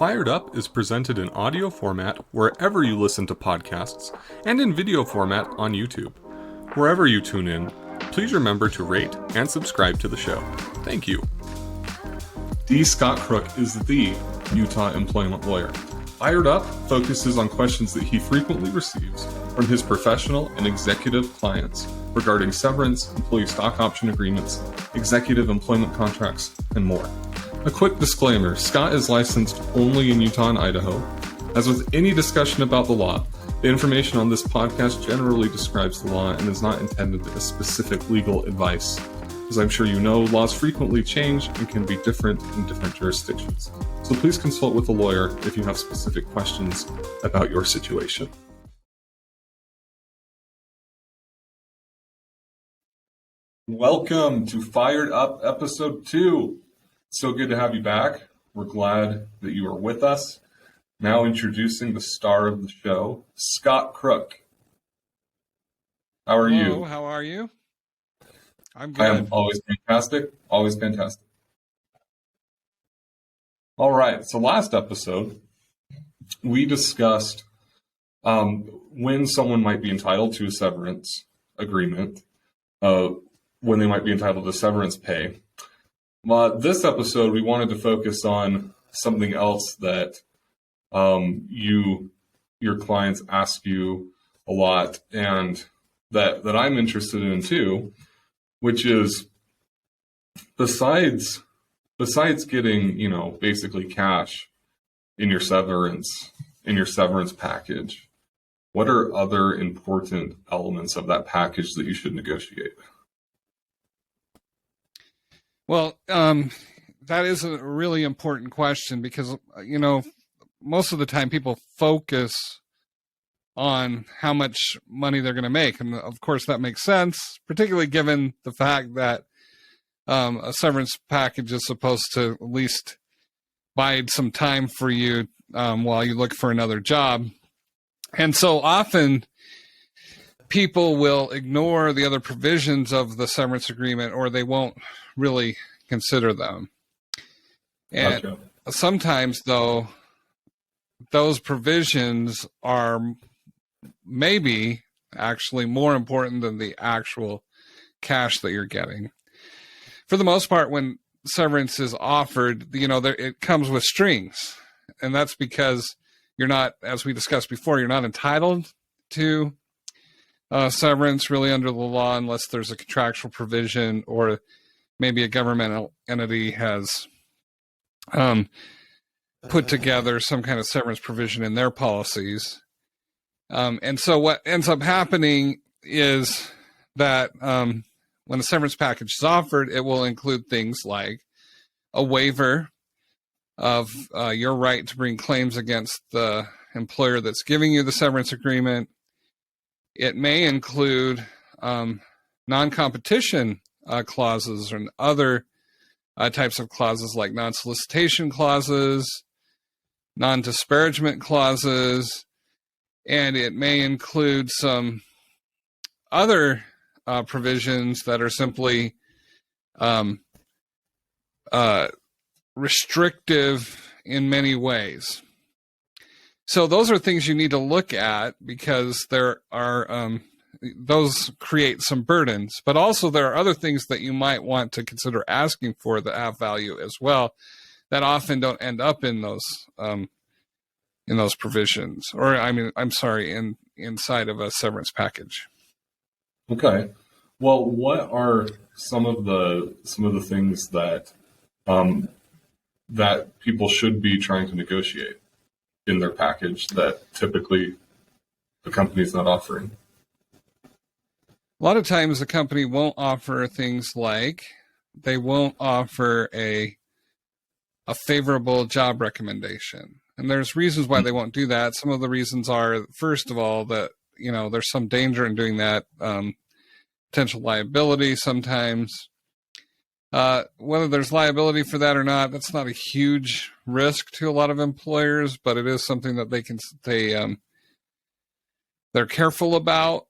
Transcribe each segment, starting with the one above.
Fired Up is presented in audio format wherever you listen to podcasts and in video format on YouTube. Wherever you tune in, please remember to rate and subscribe to the show. Thank you. D. Scott Crook is the Utah employment lawyer. Fired Up focuses on questions that he frequently receives from his professional and executive clients regarding severance, employee stock option agreements, executive employment contracts, and more. A quick disclaimer, Scott is licensed only in Utah and Idaho. As with any discussion about the law, the information on this podcast generally describes the law and is not intended as specific legal advice. As I'm sure you know, laws frequently change and can be different in different jurisdictions. So please consult with a lawyer if you have specific questions about your situation. Welcome to Fired Up Episode 2. So good to have you back. We're glad that you are with us. Now introducing the star of the show, Scott Crook. How are you? How are you? I'm good. I am always fantastic. Always fantastic. All right. So last episode, we discussed when someone might be entitled to a severance agreement, when they might be entitled to severance pay. This episode, we wanted to focus on something else that your clients ask you a lot, and that I'm interested in too, which is besides getting, basically cash in your severance package, what are other important elements of that package that you should negotiate? Well, that is a really important question because, most of the time people focus on how much money they're going to make. And of course that makes sense, particularly given the fact that a severance package is supposed to at least bide some time for you while you look for another job. And so often people will ignore the other provisions of the severance agreement, or they won't really consider them. And Gotcha. Sometimes, though, those provisions are maybe actually more important than the actual cash that you're getting. For the most part, when severance is offered, it comes with strings. And that's because you're not, as we discussed before, you're not entitled to severance really under the law unless there's a contractual provision or maybe a governmental entity has put together some kind of severance provision in their policies. And so what ends up happening is that when a severance package is offered, it will include things like a waiver of your right to bring claims against the employer that's giving you the severance agreement. It may include non-competition clauses and other types of clauses like non-solicitation clauses, non-disparagement clauses, and it may include some other provisions that are simply restrictive in many ways. So those are things you need to look at because there are those create some burdens, but also there are other things that you might want to consider asking for that have value as well, that often don't end up in those provisions, or inside of a severance package. Okay. Well, what are some of the things that that people should be trying to negotiate in their package that typically the company's not offering? A lot of times the company won't offer things like they won't offer a favorable job recommendation. And there's reasons why they won't do that. Some of the reasons are, first of all, that, there's some danger in doing that, potential liability sometimes. Whether there's liability for that or not, that's not a huge risk to a lot of employers, but it is something that they're careful about.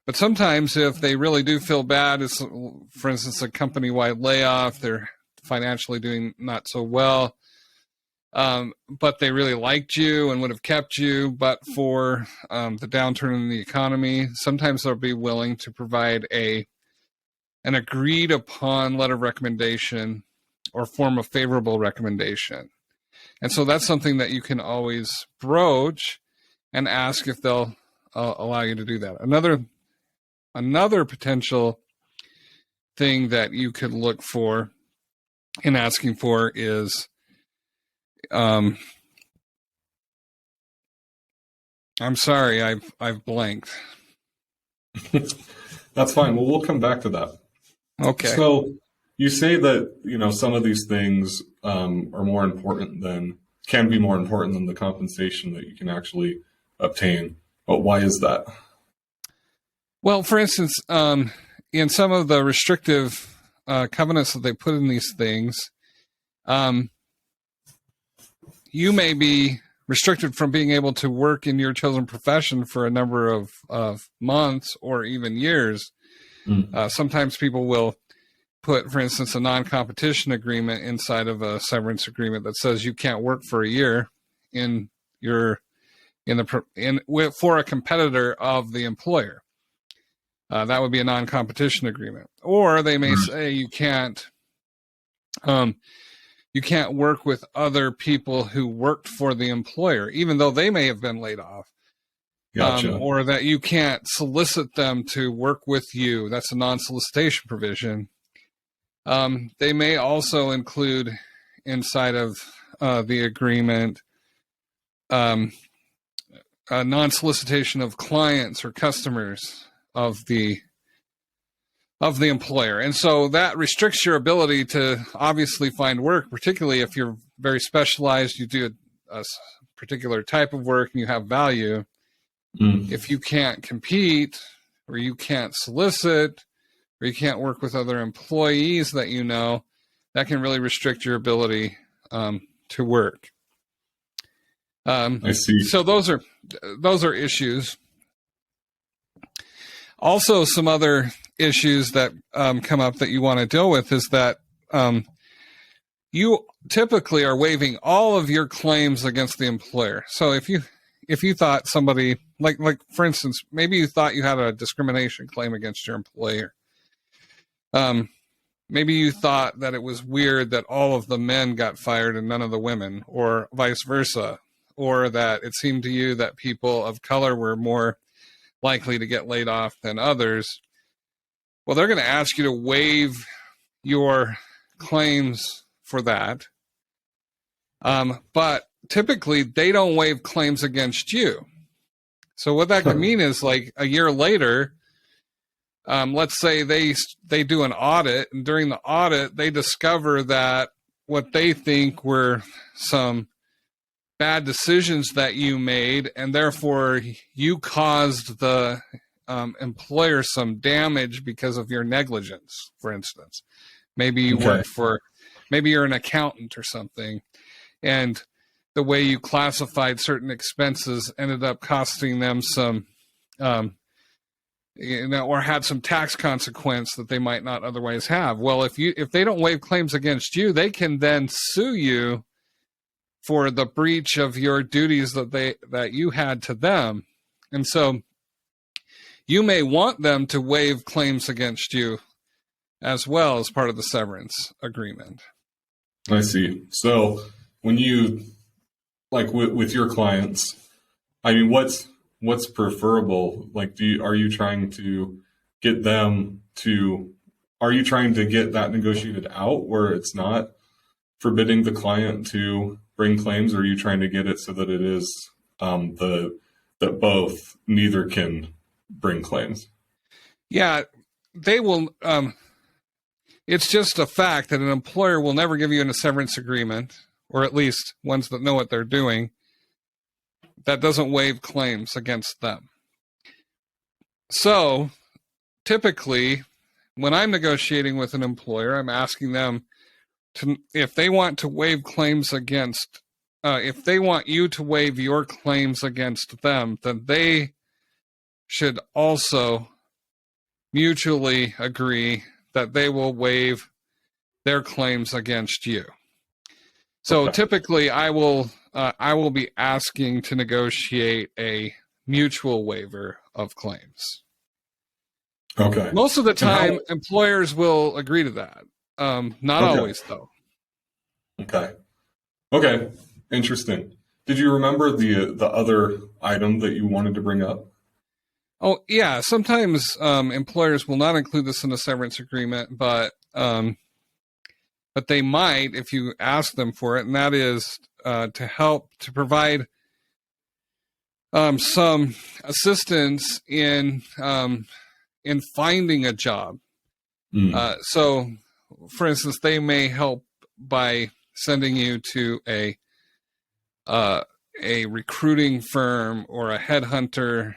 But sometimes if they really do feel bad, it's, for instance, a company-wide layoff, they're financially doing not so well, but they really liked you and would have kept you, but for the downturn in the economy, sometimes they'll be willing to provide an agreed upon letter of recommendation or form a favorable recommendation. And so that's something that you can always broach and ask if they'll allow you to do that. Another potential thing that you could look for in asking for is, I'm sorry, I've blanked. That's fine. Well, we'll come back to that. Okay. So you say that, some of these things can be more important than the compensation that you can actually obtain. But why is that? Well, for instance, in some of the restrictive covenants that they put in these things, you may be restricted from being able to work in your chosen profession for a number of months or even years. Sometimes people will put, for instance, a non-competition agreement inside of a severance agreement that says you can't work for a year for a competitor of the employer. That would be a non-competition agreement. Or they may say you can't work with other people who worked for the employer, even though they may have been laid off. Gotcha. Or that you can't solicit them to work with you. That's a non-solicitation provision. They may also include inside of the agreement a non-solicitation of clients or customers of the employer. And so that restricts your ability to obviously find work, particularly if you're very specialized, you do a particular type of work and you have value. If you can't compete, or you can't solicit, or you can't work with other employees that that can really restrict your ability to work. I see. So those are issues. Also, some other issues that come up that you want to deal with is that you typically are waiving all of your claims against the employer. So if you thought somebody, like for instance, maybe you thought you had a discrimination claim against your employer. Maybe you thought that it was weird that all of the men got fired and none of the women, or vice versa, or that it seemed to you that people of color were more likely to get laid off than others. Well, they're going to ask you to waive your claims for that. But typically they don't waive claims against you. So what that could mean is, like, a year later, let's say they do an audit, and during the audit they discover that what they think were some bad decisions that you made, and therefore you caused the employer some damage because of your negligence. For instance, maybe you maybe you're an accountant or something, and the way you classified certain expenses ended up costing them some or had some tax consequence that they might not otherwise have. Well, if they don't waive claims against you, they can then sue you for the breach of your duties that you had to them. And so you may want them to waive claims against you as well as part of the severance agreement. I see. So when you, like with your clients, I mean, what's preferable? Like, are you trying to get that negotiated out where it's not forbidding the client to bring claims, or are you trying to get it so that it is that neither can bring claims? Yeah, they will. It's just a fact that an employer will never give you a severance agreement, or at least ones that know what they're doing, that doesn't waive claims against them. So typically, when I'm negotiating with an employer, I'm asking them if they want to waive claims against, if they want you to waive your claims against them, then they should also mutually agree that they will waive their claims against you. So Okay. typically, I will be asking to negotiate a mutual waiver of claims. Okay. Most of the And how? time, employers will agree to that. Not Okay. always, though. Okay. Okay. Interesting. Did you remember the other item that you wanted to bring up? Oh, yeah. Sometimes employers will not include this in the severance agreement, but they might if you ask them for it, and that is to help to provide some assistance in finding a job. Mm. So, for instance, they may help by sending you to a recruiting firm or a headhunter.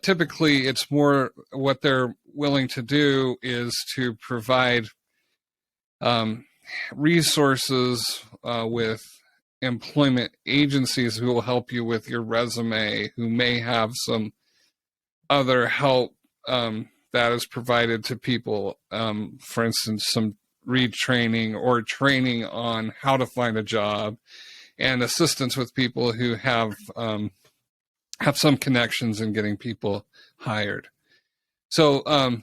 Typically, it's more what they're willing to do is to provide resources with employment agencies who will help you with your resume, who may have some other help that is provided to people. For instance, some retraining or training on how to find a job, and assistance with people who have some connections in getting people hired. So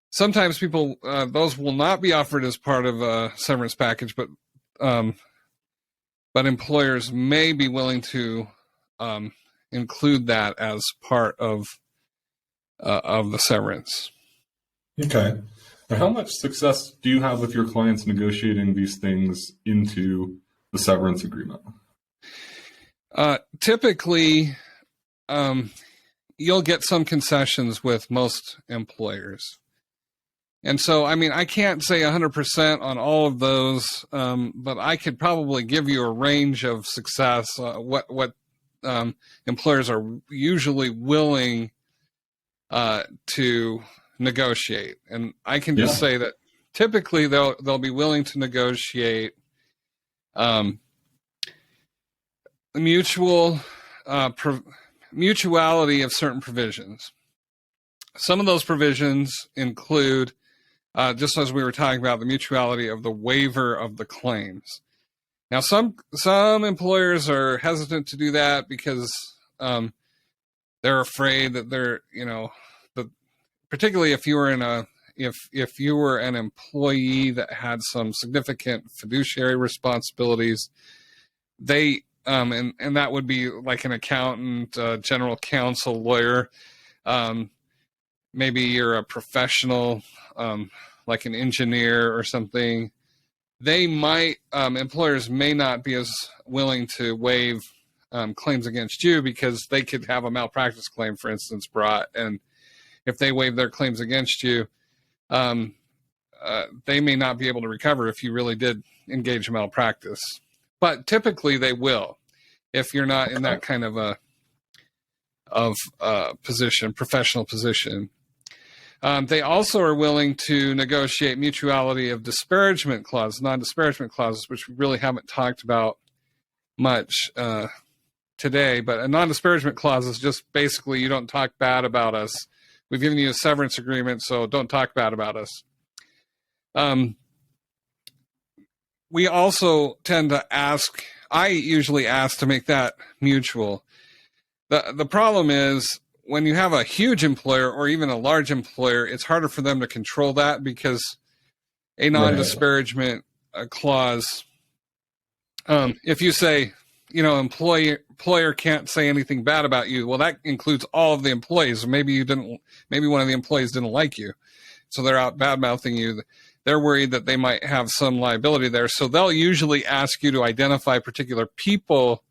sometimes people those will not be offered as part of a severance package, but employers may be willing to include that as part of the severance. Okay. Now, how much success do you have with your clients negotiating these things into the severance agreement? Typically, you'll get some concessions with most employers. And so, I mean, I can't say 100% on all of those, but I could probably give you a range of success, what employers are usually willing to negotiate. And I can just say that typically they'll be willing to negotiate mutuality of certain provisions. Some of those provisions include, just as we were talking about, the mutuality of the waiver of the claims. Now, some employers are hesitant to do that because they're afraid that particularly if you were if you were an employee that had some significant fiduciary responsibilities, they and that would be like an accountant, general counsel, lawyer. Maybe you're a professional, like an engineer or something. They might employers may not be as willing to waive claims against you because they could have a malpractice claim, for instance, brought, and if they waive their claims against you, they may not be able to recover if you really did engage in malpractice. But typically they will, if you're not in that kind of position, professional position. They also are willing to negotiate mutuality of disparagement clauses, non-disparagement clauses, which we really haven't talked about much today. But a non-disparagement clause is just basically you don't talk bad about us. We've given you a severance agreement, so don't talk bad about us. We also tend to ask, I usually ask to make that mutual. The problem is when you have a huge employer or even a large employer, it's harder for them to control that because a non-disparagement clause, if you say, employer can't say anything bad about you, well, that includes all of the employees. Maybe one of the employees didn't like you, so they're out bad-mouthing you. They're worried that they might have some liability there. So they'll usually ask you to identify particular people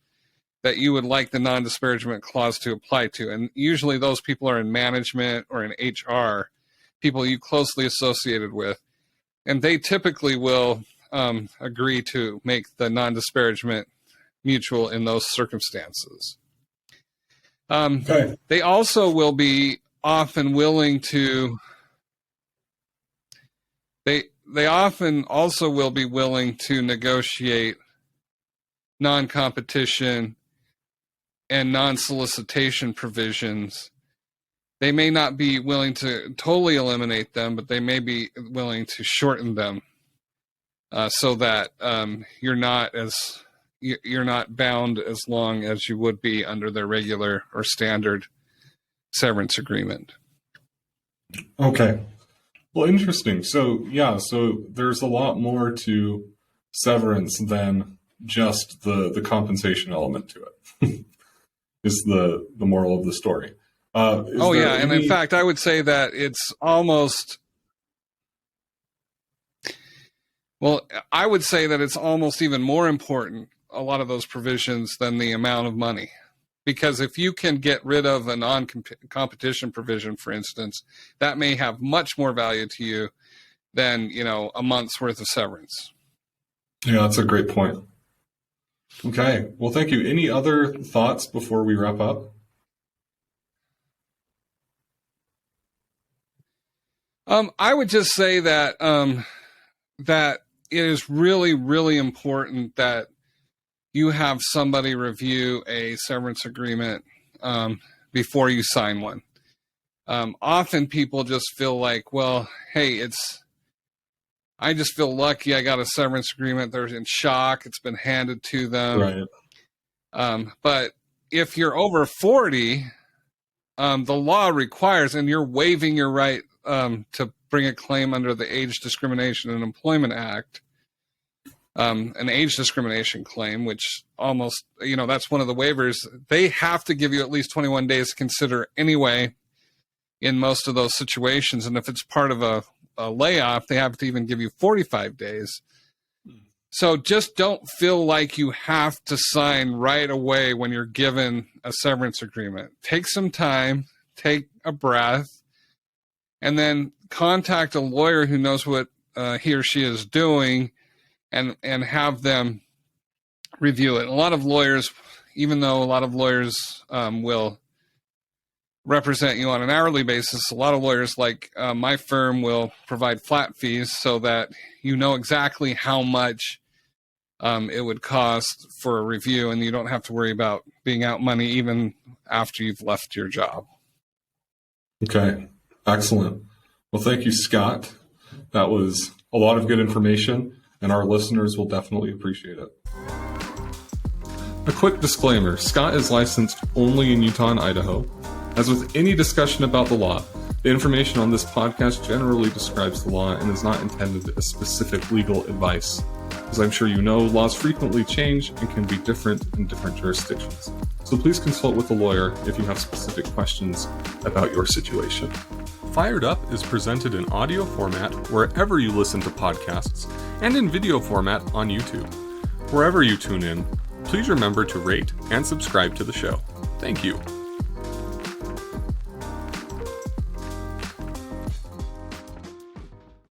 that you would like the non-disparagement clause to apply to. And usually those people are in management or in HR, people you closely associated with. And they typically will agree to make the non-disparagement mutual in those circumstances. They also will be often willing to they often also will be willing to negotiate non-competition and non-solicitation provisions. They may not be willing to totally eliminate them, but they may be willing to shorten them. so that you're not bound as long as you would be under their regular or standard severance agreement. Okay. Well, interesting. So there's a lot more to severance than just the compensation element to it. Is the moral of the story. And in fact, I would say that it's almost even more important, a lot of those provisions, than the amount of money. Because if you can get rid of a non-competition provision, for instance, that may have much more value to you than, a month's worth of severance. Yeah, that's a great point. Okay. Well, thank you. Any other thoughts before we wrap up? I would just say that that it is really, really important that you have somebody review a severance agreement before you sign one. Often people just feel like, well, hey, I just feel lucky I got a severance agreement. They're in shock. It's been handed to them. Right. But if you're over 40, the law requires, and you're waiving your right to bring a claim under the Age Discrimination and Employment Act, an age discrimination claim, which almost, that's one of the waivers. They have to give you at least 21 days to consider anyway in most of those situations. And if it's part of a layoff, they have to even give you 45 days. So just don't feel like you have to sign right away when you're given a severance agreement. Take some time, take a breath, and then contact a lawyer who knows what he or she is doing, and have them review it. A lot of lawyers, even though a lot of lawyers will represent you on an hourly basis, a lot of lawyers like my firm will provide flat fees so that you know exactly how much it would cost for a review, and you don't have to worry about being out money even after you've left your job. Okay, excellent. Well, thank you, Scott. That was a lot of good information, and our listeners will definitely appreciate it. A quick disclaimer, Scott is licensed only in Utah and Idaho. As with any discussion about the law, the information on this podcast generally describes the law and is not intended as specific legal advice. As I'm sure you know, laws frequently change and can be different in different jurisdictions. So please consult with a lawyer if you have specific questions about your situation. Fired Up is presented in audio format wherever you listen to podcasts and in video format on YouTube. Wherever you tune in, please remember to rate and subscribe to the show. Thank you.